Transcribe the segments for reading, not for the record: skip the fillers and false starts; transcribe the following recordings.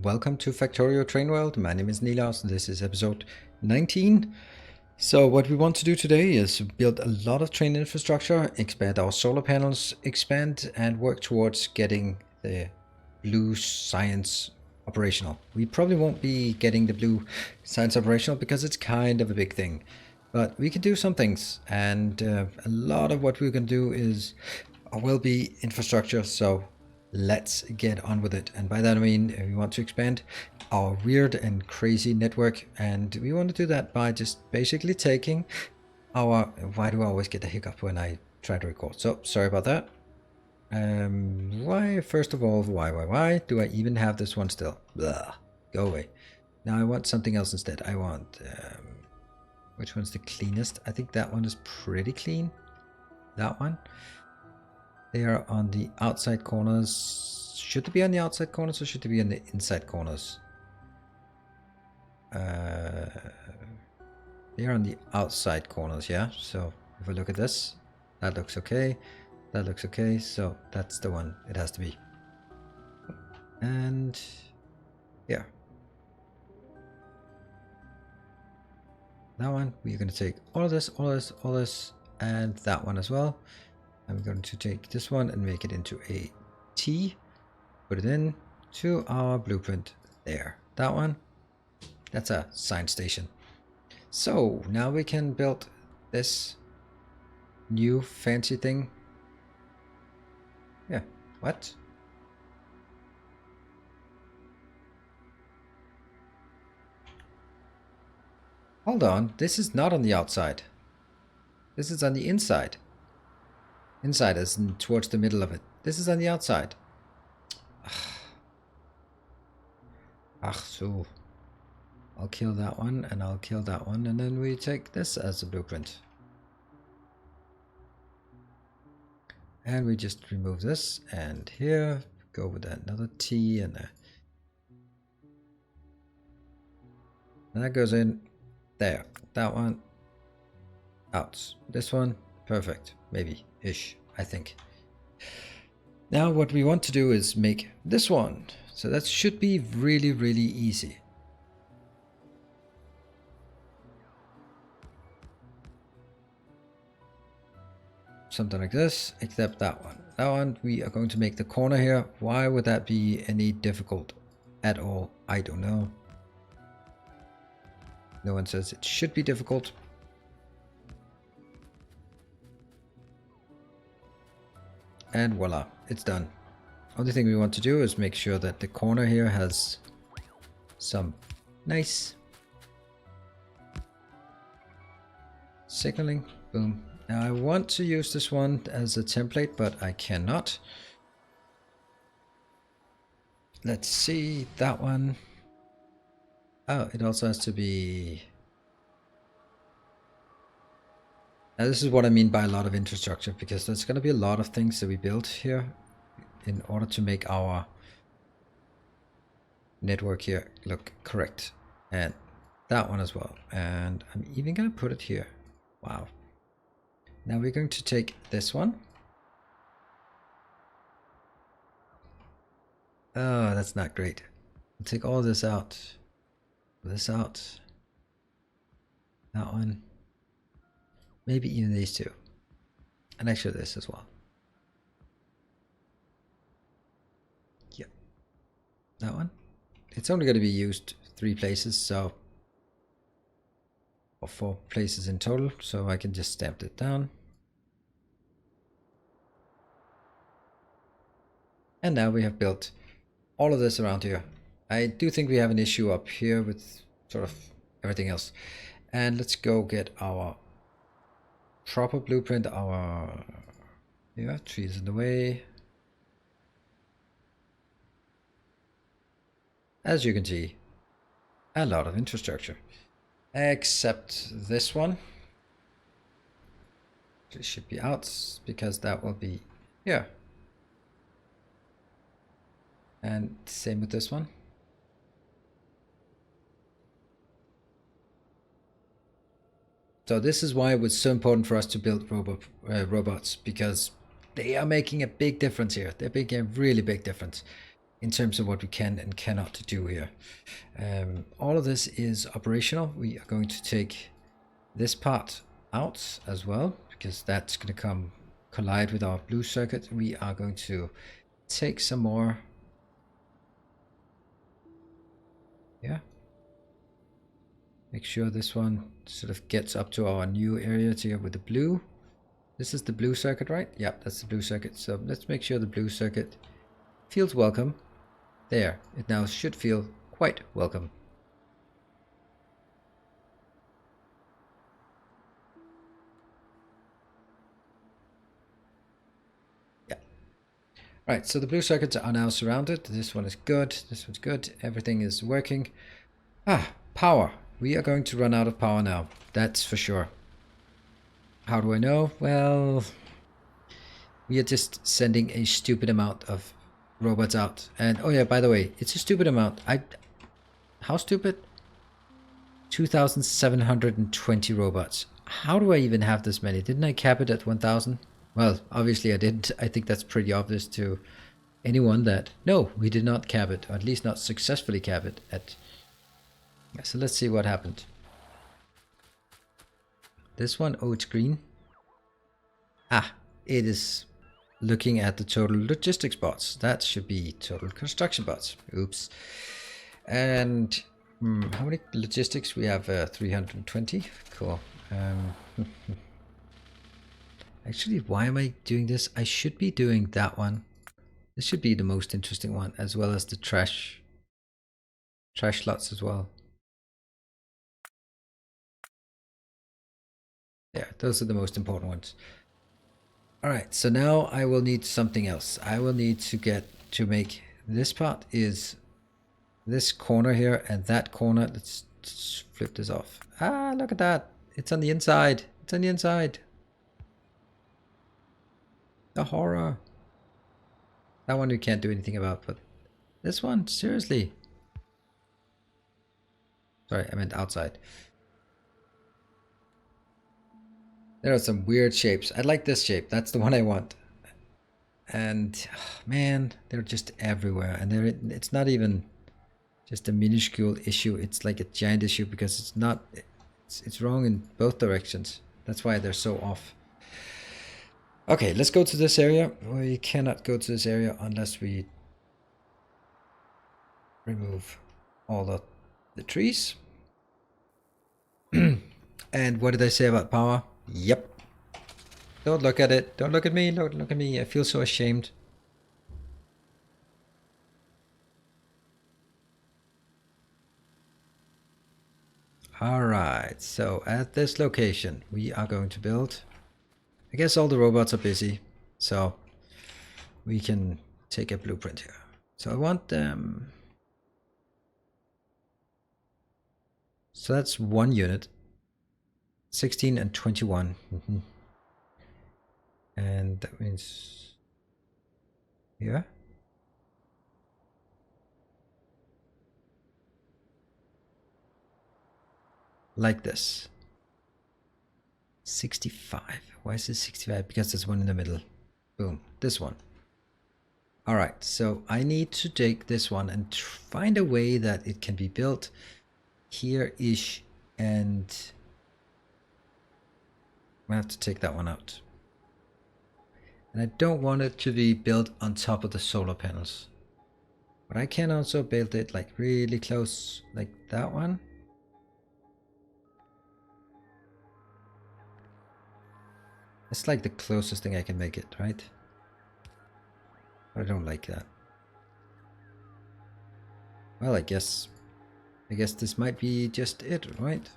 welcome to Factorio Train World. My name is Nilaus and this is episode 19. So what we want to do today is build a lot of train infrastructure, expand our solar panels, expand and work towards getting the blue science operational. We probably won't be getting the blue science operational because it's kind of a big thing, but we can do some things, and a lot of what we're going to do will be infrastructure. So let's get on with it. And by that I mean we want to expand our weird and crazy network, and we want to do that by just basically taking our... Why do I always get a hiccup when I try to record? So sorry about that. Why, first of all, why do I even have this one still? Blah, go away. Now I want something else instead. I want which one's the cleanest? I think that one is pretty clean. That one. They are on the outside corners. Should they be on the outside corners or should they be on the inside corners? They are on the outside corners, yeah. So if I look at this, that looks okay. That looks okay. So that's the one it has to be. And yeah. That one, we're going to take all of this, all this, and that one as well. I'm going to take this one and make it into a T, put it in to our blueprint there. That one, that's a science station. So now we can build this new fancy thing. Yeah, what? Hold on, this is not on the outside. This is on the inside. Inside is towards the middle of it. This is on the outside. Ach so. I'll kill that one and I'll kill that one, and then we take this as a blueprint. And we just remove this, and here go with another T and that goes in there. That one out. This one perfect, maybe ish, I think. Now what we want to do is make this one. So that should be really easy. Something like this, except that one. That one we are going to make the corner here. Why would that be any difficult at all? I don't know. No one says it should be difficult. And voila, it's done. Only thing we want to do is make sure that the corner here has some nice signaling. Boom. Now I want to use this one as a template, but I cannot. Let's see, that one. Oh, it also has to be... Now this is what I mean by a lot of infrastructure, because there's going to be a lot of things that we build here in order to make our network here look correct. And that one as well. And I'm even going to put it here. Wow. Now we're going to take this one. Oh, that's not great. We'll take all this out. This out. That one. Maybe even these two. And actually this as well. Yep. That one. It's only going to be used 3 places, so... or 4 places in total, so I can just stamp it down. And now we have built all of this around here. I do think we have an issue up here with sort of everything else. And let's go get our proper blueprint. Our trees in the way. As you can see, a lot of infrastructure. Except this one. It should be out because that will be here. And same with this one. So this is why it was so important for us to build robots, because they are making a big difference here. They're making a really big difference in terms of what we can and cannot do here. All of this is operational. We are going to take this part out as well, because that's going to collide with our blue circuit. We are going to take some more. Yeah. Make sure this one sort of gets up to our new area here with the blue. This is the blue circuit, right? Yeah, that's the blue circuit. So let's make sure the blue circuit feels welcome. There, it now should feel quite welcome. Yeah. Right, so the blue circuits are now surrounded. This one is good. This one's good. Everything is working. Power. We are going to run out of power now. That's for sure. How do I know? Well, we are just sending a stupid amount of robots out. And oh yeah, by the way, it's a stupid amount. How stupid? 2,720 robots. How do I even have this many? Didn't I cap it at 1,000? Well, obviously I didn't. I think that's pretty obvious to anyone that... No, we did not cap it. Or at least not successfully cap it at... So let's see what happened. This one, oh, it's green. It is looking at the total logistics bots. That should be total construction bots. Oops. And how many logistics? We have 320. Cool. Actually, why am I doing this? I should be doing that one. This should be the most interesting one, as well as the trash slots as well. Yeah, those are the most important ones. Alright, so now I will need something else. I will need to make this part is this corner here and that corner. Let's flip this off. Look at that. It's on the inside. It's on the inside. The horror. That one we can't do anything about, but this one, seriously. Sorry, I meant outside. There are some weird shapes. I like this shape. That's the one I want. And man, they're just everywhere. And it's not even just a minuscule issue. It's like a giant issue because it's not. It's wrong in both directions. That's why they're so off. Okay, let's go to this area. We cannot go to this area unless we remove all of the trees. And what did I say about power? Yep. Don't look at it. Don't look at me. Don't look at me. I feel so ashamed. Alright, so at this location we are going to build. I guess all the robots are busy, so we can take a blueprint here. So I want them. So that's one unit. 16 and 21. And that means here. Like this. 65. Why is it 65? Because there's one in the middle. Boom. This one. Alright, so I need to take this one and find a way that it can be built here-ish, and I'm gonna have to take that one out. And I don't want it to be built on top of the solar panels. But I can also build it like really close, like that one. It's like the closest thing I can make it, right? But I don't like that. Well, I guess this might be just it, right?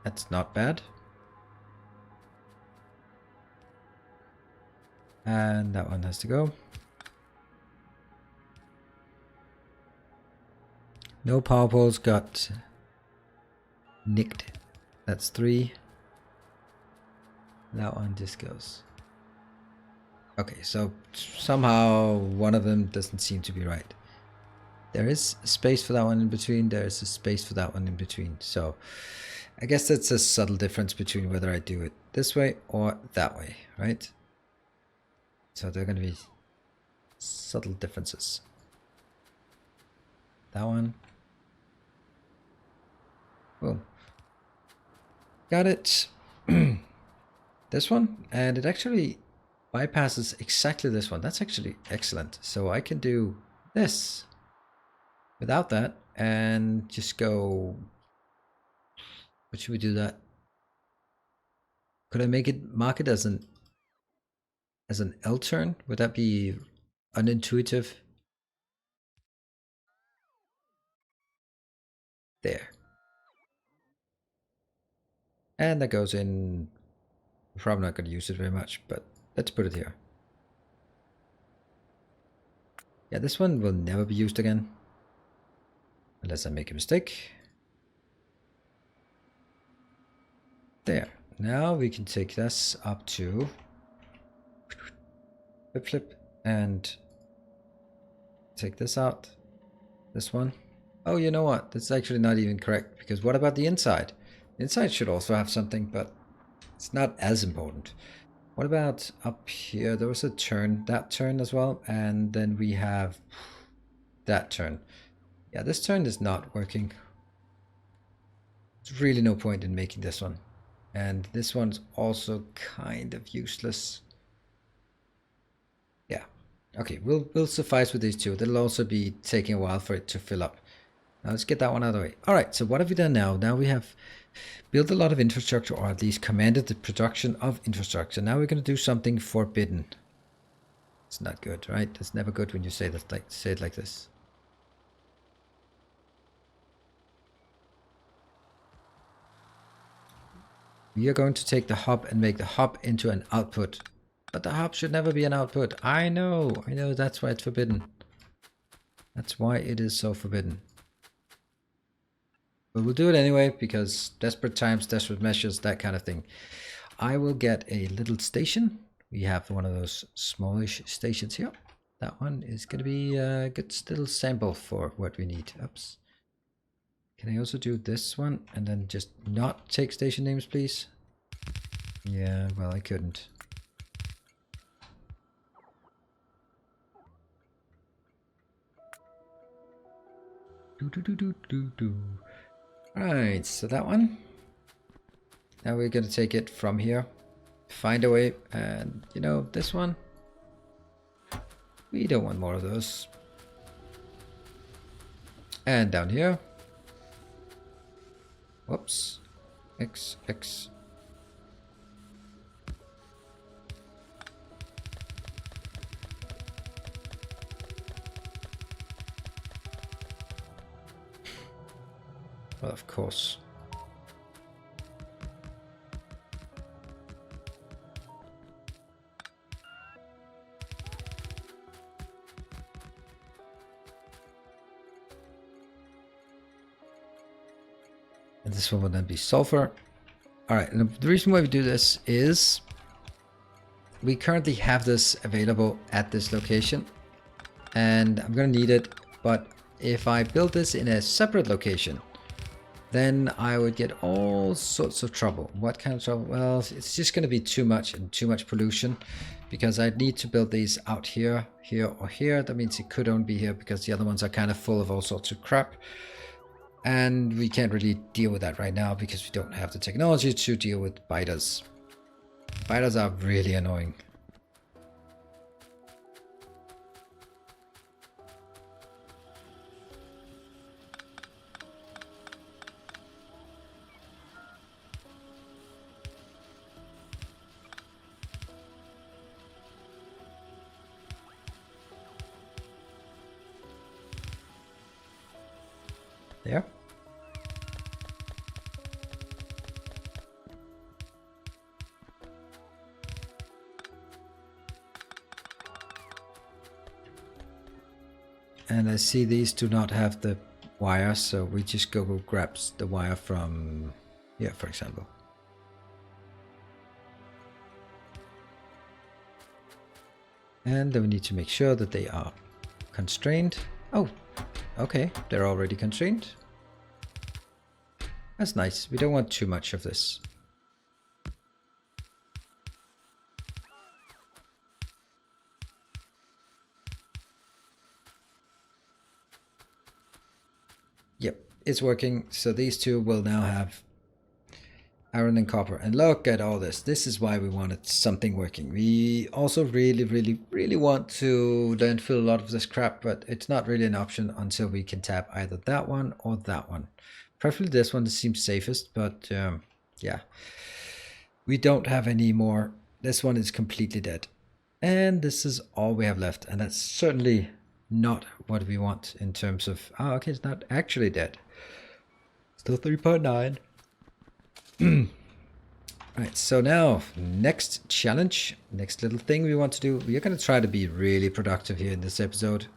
That's not bad. And that one has to go. No power poles got nicked. That's 3. That one just goes. Okay, so somehow one of them doesn't seem to be right. There is a space for that one in between. There is a space for that one in between. So I guess that's a subtle difference between whether I do it this way or that way, right? So there are going to be subtle differences. That one. Boom. Got it. This one, and it actually bypasses exactly this one. That's actually excellent. So I can do this without that and just go. What should we do that? Could I mark it as an L turn? Would that be unintuitive? There. And that goes in. I'm probably not going to use it very much, but let's put it here. Yeah, this one will never be used again. Unless I make a mistake. There. Now we can take this up to flip and take this out. This one. Oh, you know what? That's actually not even correct, because what about the inside? The inside should also have something, but it's not as important. What about up here? There was a turn, that turn as well, and then we have that turn. Yeah, this turn is not working. There's really no point in making this one. And this one's also kind of useless. Yeah. Okay, we'll suffice with these two. That'll also be taking a while for it to fill up. Now let's get that one out of the way. All right, so what have we done now? Now we have built a lot of infrastructure, or at least commanded the production of infrastructure. Now we're going to do something forbidden. It's not good, right? It's never good when you say that, say it like this. We are going to take the hub and make the hub into an output. But the hub should never be an output. I know, that's why it's forbidden. That's why it is so forbidden. But we'll do it anyway, because desperate times, desperate measures, that kind of thing. I will get a little station. We have one of those smallish stations here. That one is going to be a good little sample for what we need. Oops. Can I also do this one and then just not take station names, please? Yeah, well, I couldn't. Alright, so that one. Now we're going to take it from here. Find a way. And, this one. We don't want more of those. And down here. Whoops. X. Well, of course. And this one will then be sulfur. All right, and the reason why we do this is we currently have this available at this location, and I'm going to need it. But if I build this in a separate location, then I would get all sorts of trouble. What kind of trouble? Well, it's just going to be too much and too much pollution, because I need to build these out here, here, or here. That means it could only be here because the other ones are kind of full of all sorts of crap. And we can't really deal with that right now because we don't have the technology to deal with biters. Biters are really annoying. There. And I see these do not have the wire, so we just go grab the wire from here, for example. And then we need to make sure that they are constrained. Oh, okay, they're already constrained. That's nice. We don't want too much of this. it's working. So these two will now have iron and copper. And look at all this. This is why we wanted something working. We also really want to landfill a lot of this crap, but it's not really an option until we can tap either that one or that one. Preferably this one seems safest, but yeah. We don't have any more. This one is completely dead. And this is all we have left. And that's certainly not what we want in terms of... Oh, okay, it's not actually dead. Still 3.9. Right, so now, next challenge, next little thing we want to do. We are going to try to be really productive here in this episode.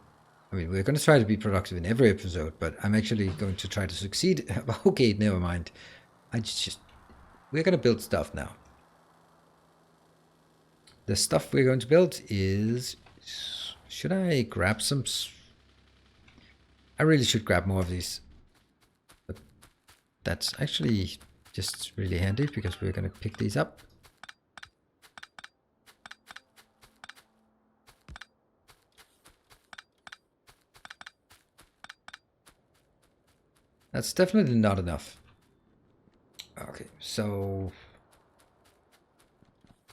I mean, we're going to try to be productive in every episode, but I'm actually going to try to succeed. Okay, never mind. We're going to build stuff now. The stuff we're going to build is... Should I grab some... I really should grab more of these. But that's actually just really handy because we're going to pick these up. That's definitely not enough. Okay, so...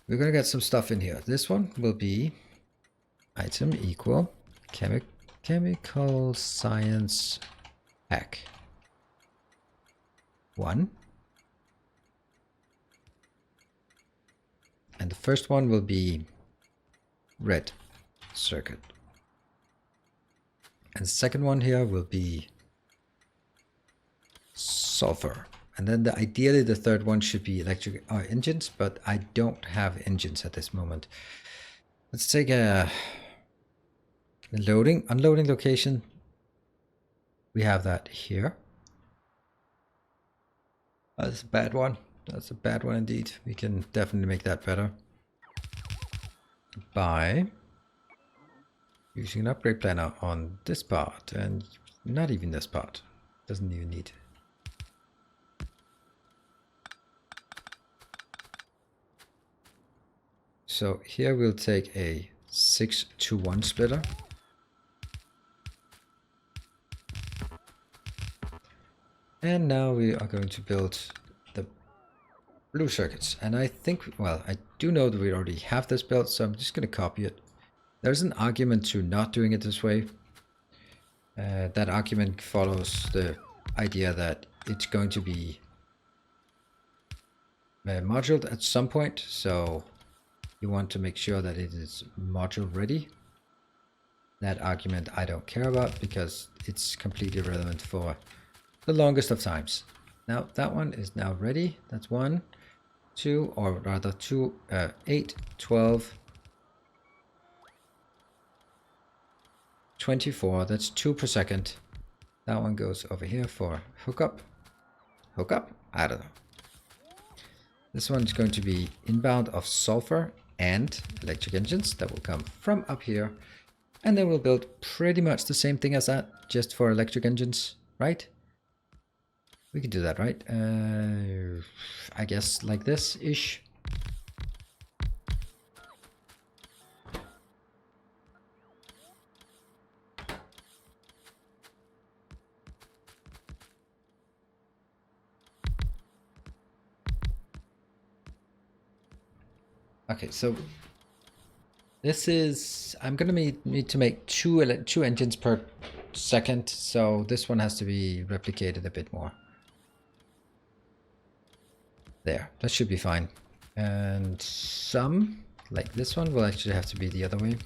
We're going to get some stuff in here. This one will be item equal chemical science hack 1. And the first one will be red circuit. And the second one here will be sulfur. And then ideally the third one should be electric engines, but I don't have engines at this moment. Let's take a unloading location. We have that here. That's a bad one. That's a bad one indeed. We can definitely make that better by using an upgrade planner on this part, and not even this part. Doesn't even need. So here we'll take a 6-to-1 splitter. And now we are going to build the blue circuits. And I think, well, I do know that we already have this built, so I'm just going to copy it. There's an argument to not doing it this way. That argument follows the idea that it's going to be moduled at some point, so you want to make sure that it is module ready. That argument I don't care about because it's completely irrelevant for the longest of times. Now that one is now ready. That's 1, 2, or rather 2, 8, 12, 24. That's 2 per second. That one goes over here for hookup. Hookup? I don't know. This one is going to be inbound of sulfur and electric engines that will come from up here. And then we'll build pretty much the same thing as that, just for electric engines, right? We can do that, right? I guess like this-ish. Okay, so this is, I'm gonna need to make two engines per second, so this one has to be replicated a bit more. There, that should be fine. And some, like this one, will actually have to be the other way.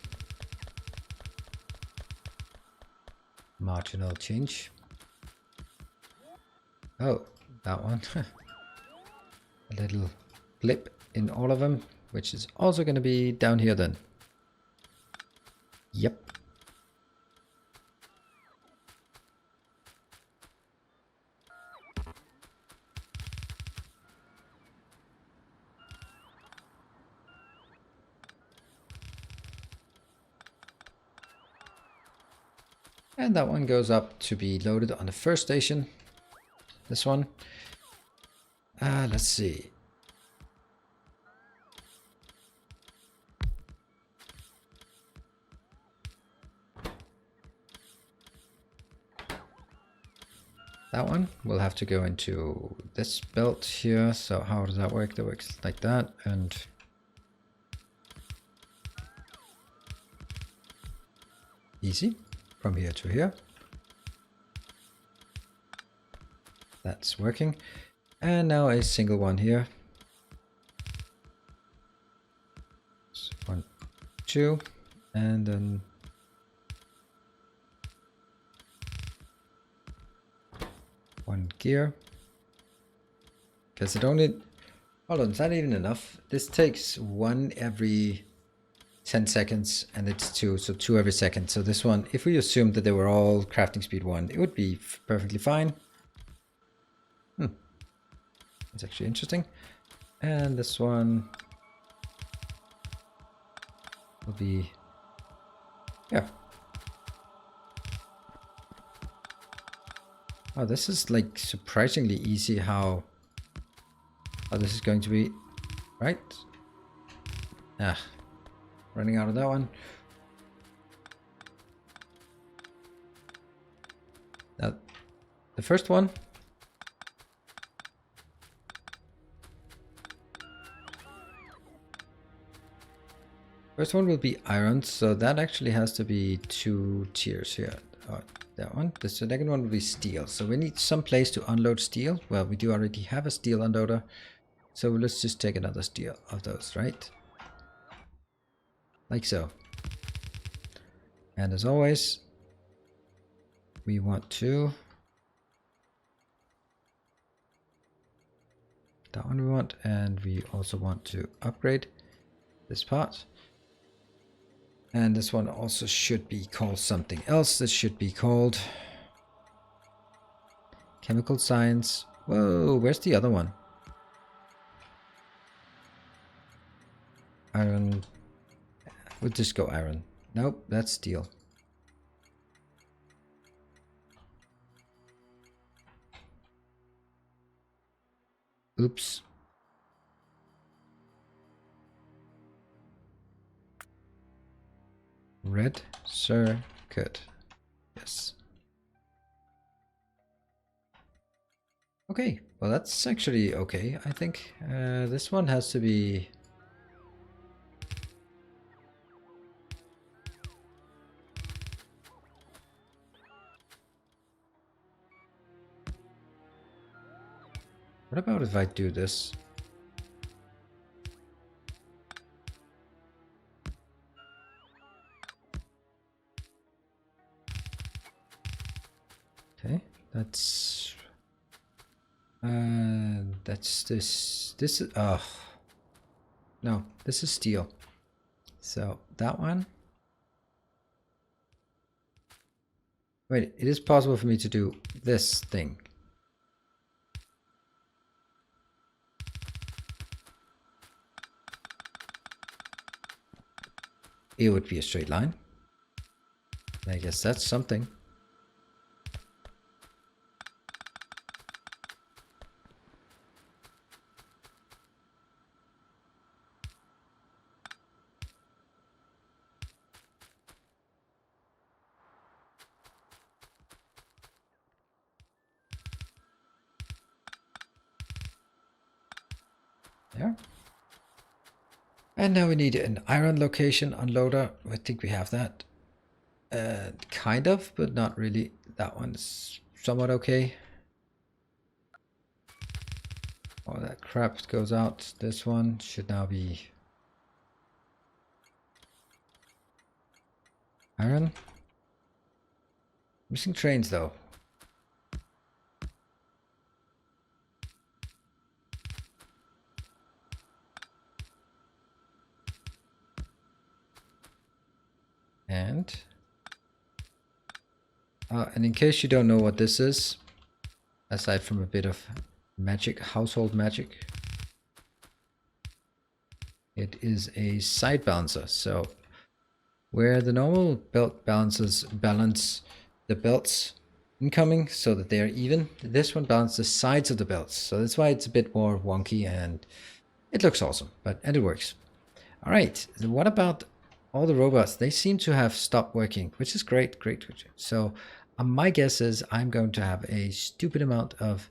Marginal change. Oh, that one. A little blip in all of them, which is also going to be down here then. Yep. And that one goes up to be loaded on the first station. This one. Let's see. that one will have to go into this belt here. So how does that work? That works like that, and easy from here to here. That's working. And now a single one here. So 1, 2, and then one gear. Because it only, hold on, is that even enough? This takes one every 10 seconds and it's two, so two every second. So this one, if we assumed that they were all crafting speed 1, it would be perfectly fine. That's actually interesting. And this one will be, yeah. Oh, this is like surprisingly easy how this is going to be, right? Ah, running out of that one. Now, the first one. First one will be iron, so that actually has to be 2 tiers here. That one. The second one will be steel. So we need some place to unload steel. Well, we do already have a steel unloader. So let's just take another steel of those, right? Like so. And as always, we want to... that one we want, and we also want to upgrade this part. And this one also should be called something else. This should be called chemical science. Whoa, where's the other one? Iron. We'll just go iron. Nope, that's steel. Oops. Red circuit. Yes. Okay, well that's actually okay, I think. This one has to be... what about if I do this? Okay, that's this. This is no, this is steel. So that one. Wait, it is possible for me to do this thing. It would be a straight line. I guess that's something. There. And now we need an iron location unloader. I think we have that. Kind of, but not really. That one's somewhat okay. All that crap goes out. This one should now be iron. Missing trains though. And in case you don't know what this is, aside from a bit of magic, household magic, it is a side balancer. So where the normal belt balancers balance the belts incoming so that they are even, this one balances the sides of the belts. So that's why it's a bit more wonky and it looks awesome, and it works. All right, what about all the robots? They seem to have stopped working, which is great. So My guess is I'm going to have a stupid amount of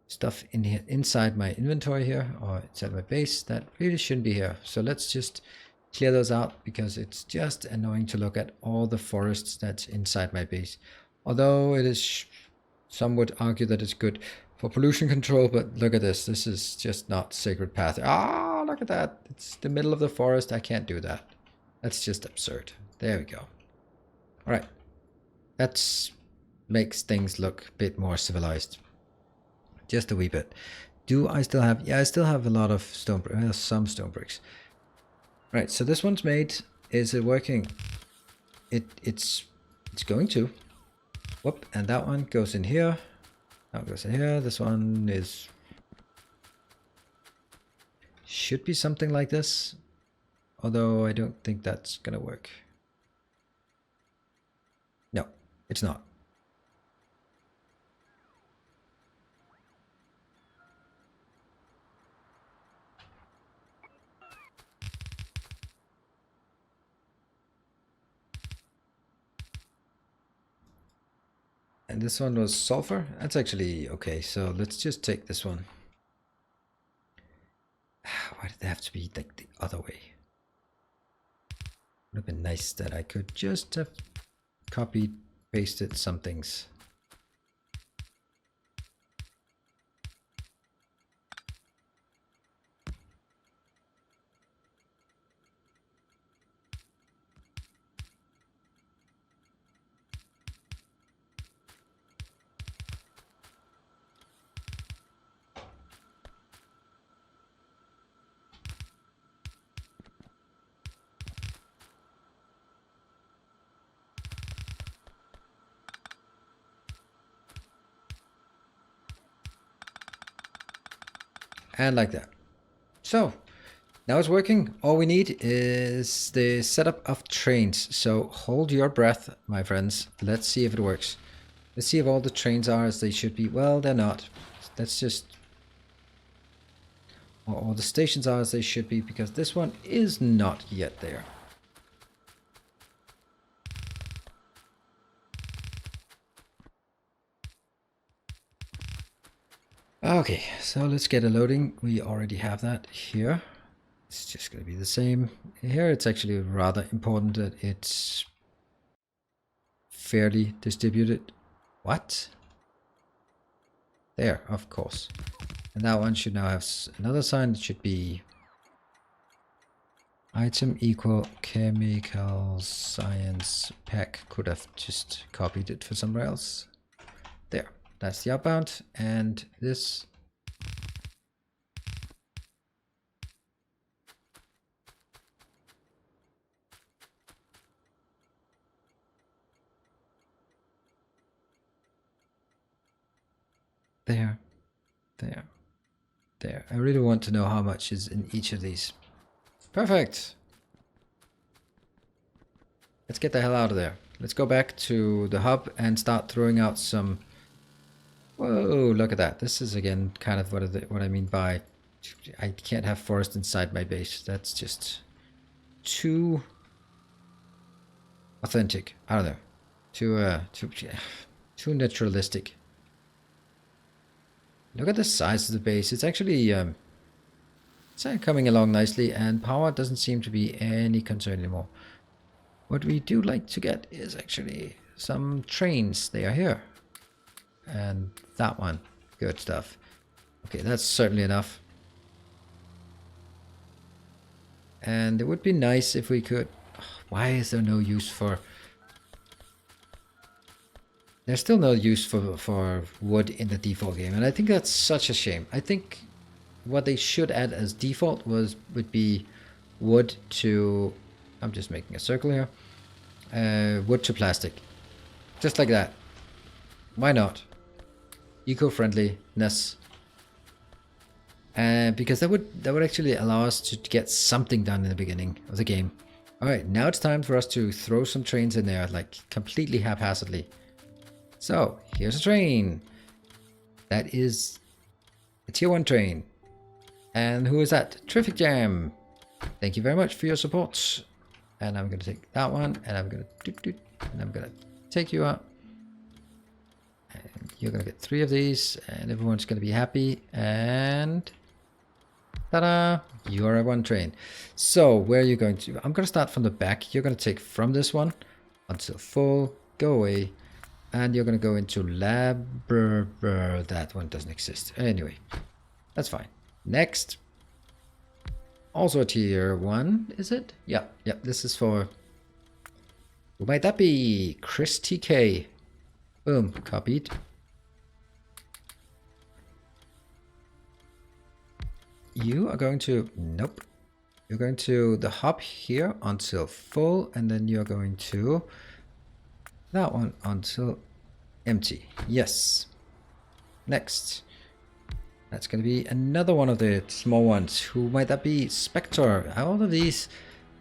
stuff in here inside my inventory here, or inside my base, that really shouldn't be here. So let's just clear those out, because it's just annoying to look at all the forests that's inside my base. Although it is, some would argue that it's good for pollution control, but look at this. This is just not sacred path. Ah, look at that. It's the middle of the forest. I can't do that. That's just absurd. There we go. All right. That makes things look a bit more civilized. Just a wee bit. Do I still have... Yeah, I still have a lot of stone... some stone bricks. Right, so this one's made. Is it working? It's going to. Whoop, and that one goes in here. That goes in here. This one is... should be something like this. Although I don't think that's gonna work. No, it's not. And this one was sulfur. That's actually okay. So let's just take this one. Why did they have to be like the other way? Would have been nice that I could just have copied, pasted some things. And like that. So now it's working. All we need is the setup of trains. So hold your breath, my friends. Let's see if it works. Let's see if all the trains are as they should be. Well, they're not. That's just... or all the stations are as they should be, because this one is not yet there. Okay, so let's get a loading. We already have that here. It's just going to be the same. Here it's actually rather important that it's fairly distributed. What? There, of course. And that one should now have another sign. It should be item equal chemical science pack. Could have just copied it for somewhere else. There. That's the outbound, and this there. I really want to know how much is in each of these. Perfect. Let's get the hell out of there. Let's go back to the hub and start throwing out some... Whoa, look at that. This is again kind of what I mean by I can't have forest inside my base. That's just too authentic. I don't know. Too naturalistic. Look at the size of the base. It's actually it's coming along nicely, and power doesn't seem to be any concern anymore. What we do like to get is actually some trains. They are here. And that one. Good stuff. Okay, that's certainly enough. And it would be nice if we could... Why is there no use for... There's still no use for wood in the default game. And I think that's such a shame. I think what they should add as default would be wood to... I'm just making a circle here. Wood to plastic. Just like that. Why not? Eco-friendliness, because that would actually allow us to get something done in the beginning of the game. All right, now it's time for us to throw some trains in there, like completely haphazardly. So here's a train. That is a tier 1 train. And who is that? Traffic Jam. Thank you very much for your support. And I'm gonna take that one, and I'm gonna take you out. you're gonna get 3 of these, and everyone's gonna be happy. And ta-da! You are a 1 train. So where are you going to? I'm gonna start from the back. You're gonna take from this one until full. Go away. And you're going to go into lab. That one doesn't exist. Anyway, that's fine. Next. Also a tier 1, is it? Yeah, yeah. This is for... Who might that be? Chris TK. Boom. Copied. You are going to... Nope. You're going to the hub here until full. And then you're going to... That one until empty. Yes. Next. That's going to be another one of the small ones. Who might that be? Spectre. All of these,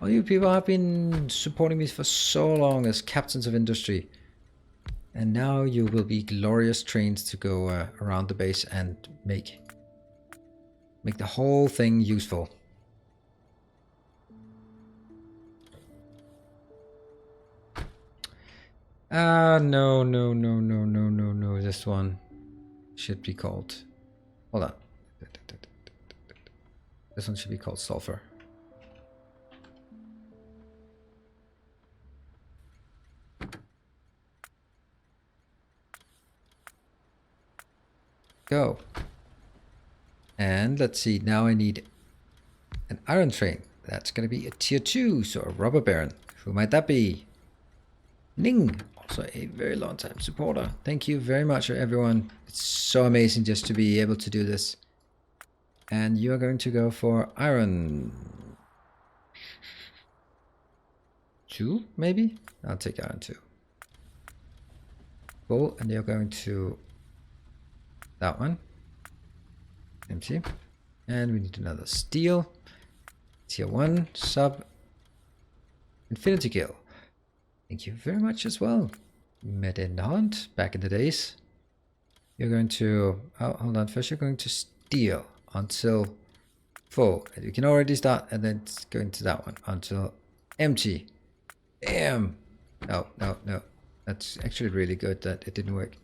all you people have been supporting me for so long as captains of industry. And now you will be glorious trains to go around the base and make the whole thing useful. No. This one should be called... Hold on. This one should be called sulfur. Go. And let's see, now I need an iron train. That's going to be a tier 2, so a rubber baron. Who might that be? Ning. Also a very long time supporter. Thank you very much, everyone. It's so amazing just to be able to do this. And you are going to go for iron 2, maybe? I'll take iron 2. Cool, and you're going to that one. Empty. And we need another steel. Tier 1, sub. Infinity kill. Thank you very much as well. Met in Holland, back in the days. You're going to... Oh, hold on. First you're going to steal until full. And you can already start, and then it's going to that one until empty. Damn. No. That's actually really good that it didn't work.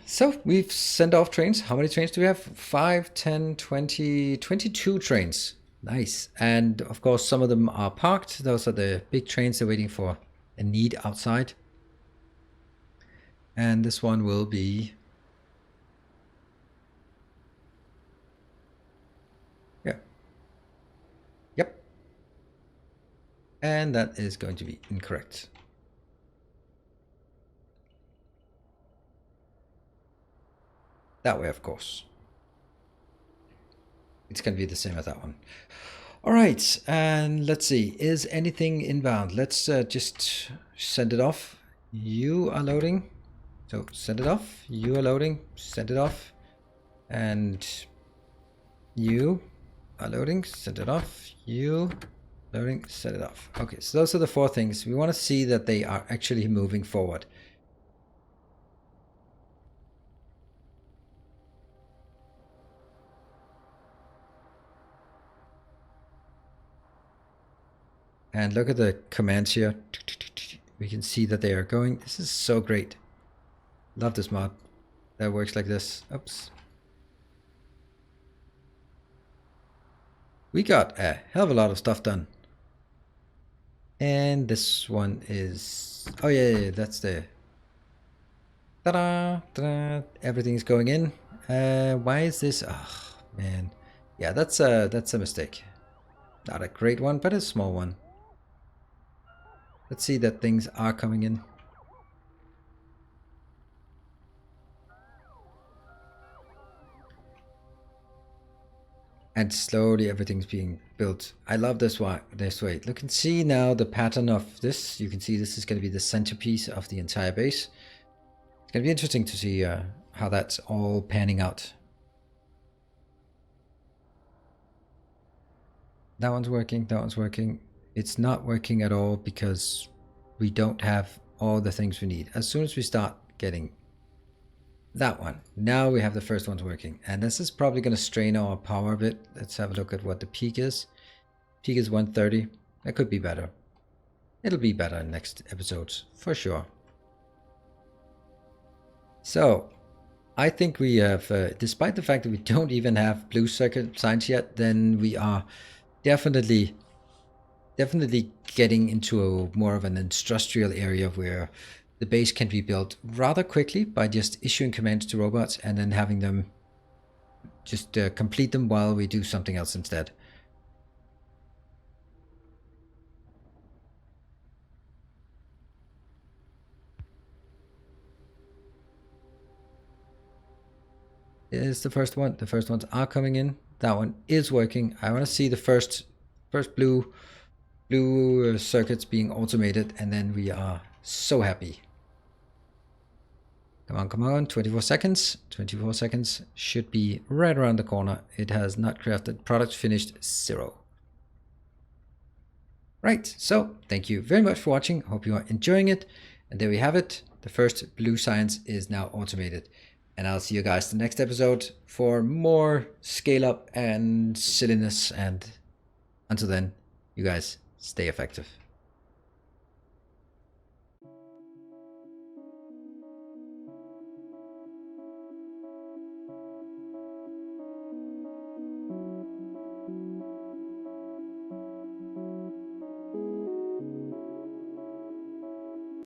So we've sent off trains. How many trains do we have? 5, 10, 20, 22 trains. Nice. And of course, some of them are parked. Those are the big trains they're waiting for a need outside. And this one will be... Yeah. Yep. And that is going to be incorrect. That way, of course. It's going to be the same as that one. All right, and let's see. Is anything inbound? Let's just send it off. You are loading. So send it off. You are loading. Send it off. And you are loading. Send it off. You loading. Send it off. Okay, so those are the 4 things. We want to see that they are actually moving forward. And look at the commands here. We can see that they are going. This is so great. Love this mod that works like this. Oops. We got a hell of a lot of stuff done. And this one is... Oh yeah, that's the... Ta-da! Ta-da! Everything's going in. Why is this... Oh, man. Yeah, that's a mistake. Not a great one, but a small one. Let's see that things are coming in. And slowly everything's being built. I love this way. Look and see now the pattern of this. You can see this is going to be the centerpiece of the entire base. It's going to be interesting to see how that's all panning out. That one's working. That one's working. It's not working at all because we don't have all the things we need. As soon as we start getting that one, now we have the first ones working. And this is probably going to strain our power a bit. Let's have a look at what the peak is. Peak is 130. That could be better. It'll be better in next episodes, for sure. So, I think we have, despite the fact that we don't even have blue circuit signs yet, then we are definitely getting into a more of an industrial area where the base can be built rather quickly by just issuing commands to robots and then having them just complete them while we do something else instead. Is the first one. The first ones are coming in. That one is working. I want to see the first blue circuits being automated, and then we are so happy. Come on, 24 seconds. 24 seconds should be right around the corner. It has not crafted. Product finished 0. Right, so thank you very much for watching. Hope you are enjoying it. And there we have it. The first blue science is now automated. And I'll see you guys the next episode for more scale up and silliness. And until then, you guys stay effective.